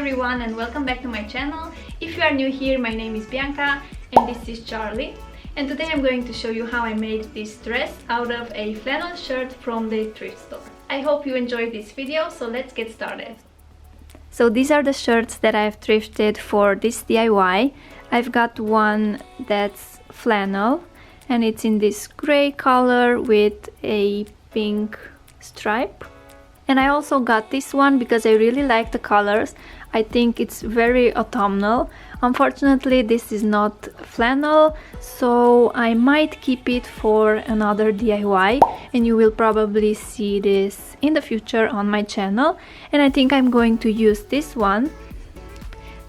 everyone and welcome back to my channel. If you are new here, my name is Bianca and this is Charlie. And today I'm going to show you how I made this dress out of a flannel shirt from the thrift store. I hope you enjoyed this video, so let's get started. So these are the shirts that I've thrifted for this DIY. I've got one that's flannel and it's in this gray color with a pink stripe. And I also got this one because I really like the colors. I think it's very autumnal. Unfortunately, this is not flannel, so I might keep it for another DIY, and you will probably see this in the future on my channel. And I think I'm going to use this one.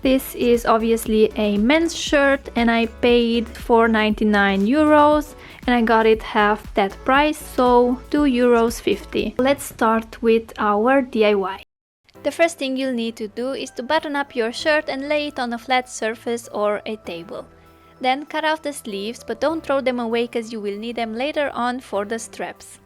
This is obviously a men's shirt and I paid €4.99 and I got it half that price, so €2.50. Let's start with our DIY. The first thing you'll need to do is to button up your shirt and lay it on a flat surface or a table. Then cut out the sleeves, but don't throw them away because you will need them later on for the straps.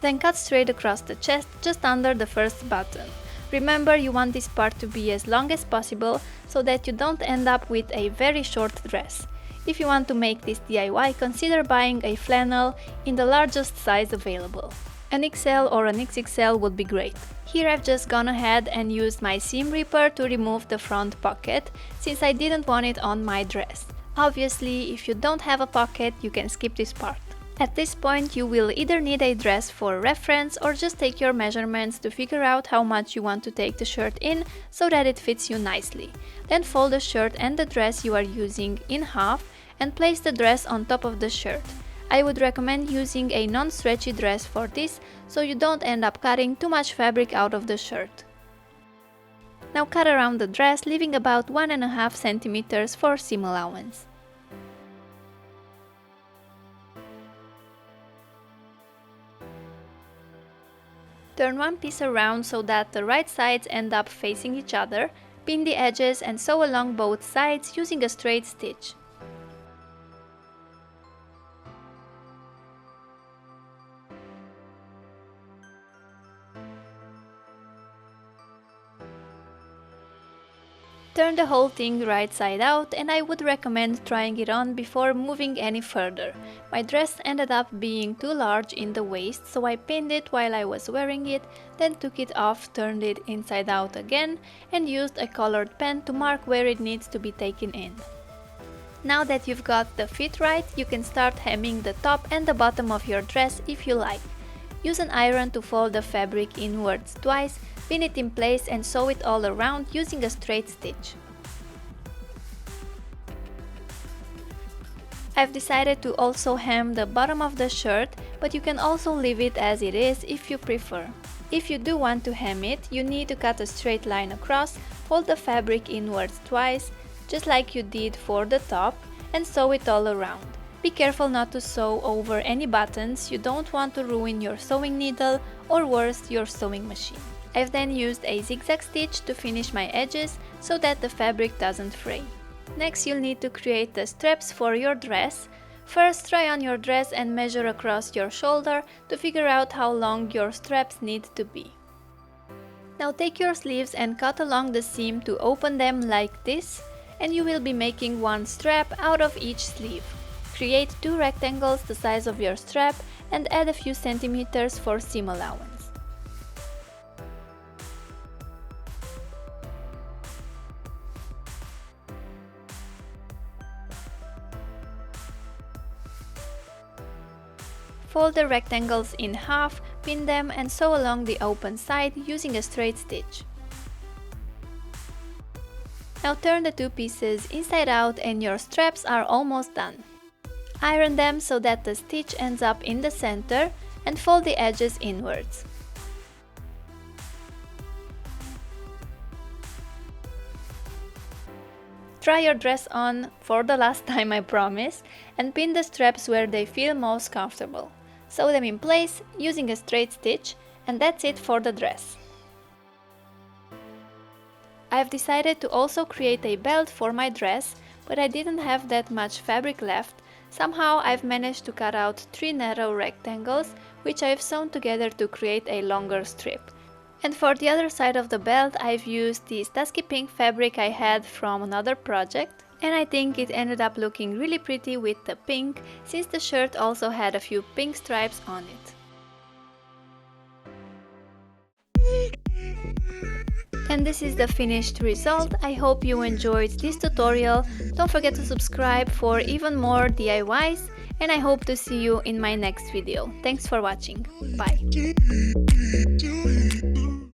Then cut straight across the chest just under the first button. Remember, you want this part to be as long as possible so that you don't end up with a very short dress. If you want to make this DIY, consider buying a flannel in the largest size available. An XL or an XXL would be great. Here I've just gone ahead and used my seam ripper to remove the front pocket, since I didn't want it on my dress. Obviously, if you don't have a pocket, you can skip this part. At this point, you will either need a dress for reference or just take your measurements to figure out how much you want to take the shirt in so that it fits you nicely. Then fold the shirt and the dress you are using in half and place the dress on top of the shirt. I would recommend using a non-stretchy dress for this so you don't end up cutting too much fabric out of the shirt. Now cut around the dress, leaving about 1.5 centimeters for seam allowance. Turn one piece around so that the right sides end up facing each other, pin the edges and sew along both sides using a straight stitch. Turn the whole thing right side out, and I would recommend trying it on before moving any further. My dress ended up being too large in the waist, so I pinned it while I was wearing it, then took it off, turned it inside out again, and used a colored pen to mark where it needs to be taken in. Now that you've got the fit right, you can start hemming the top and the bottom of your dress if you like. Use an iron to fold the fabric inwards twice, pin it in place and sew it all around using a straight stitch. I've decided to also hem the bottom of the shirt, but you can also leave it as it is if you prefer. If you do want to hem it, you need to cut a straight line across, fold the fabric inwards twice, just like you did for the top, and sew it all around. Be careful not to sew over any buttons, you don't want to ruin your sewing needle or worse, your sewing machine. I've then used a zigzag stitch to finish my edges so that the fabric doesn't fray. Next, you'll need to create the straps for your dress. First, try on your dress and measure across your shoulder to figure out how long your straps need to be. Now take your sleeves and cut along the seam to open them like this, and you will be making one strap out of each sleeve. Create two rectangles the size of your strap and add a few centimeters for seam allowance. Fold the rectangles in half, pin them and sew along the open side using a straight stitch. Now turn the two pieces inside out and your straps are almost done. Iron them so that the stitch ends up in the center and fold the edges inwards. Try your dress on for the last time, I promise, and pin the straps where they feel most comfortable. Sew them in place using a straight stitch, and that's it for the dress. I've decided to also create a belt for my dress, but I didn't have that much fabric left. Somehow I've managed to cut out 3 narrow rectangles, which I've sewn together to create a longer strip. And for the other side of the belt, I've used this dusky pink fabric I had from another project. And I think it ended up looking really pretty with the pink, since the shirt also had a few pink stripes on it. And this is the finished result. I hope you enjoyed this tutorial. Don't forget to subscribe for even more DIYs, and I hope to see you in my next video. Thanks for watching. Bye!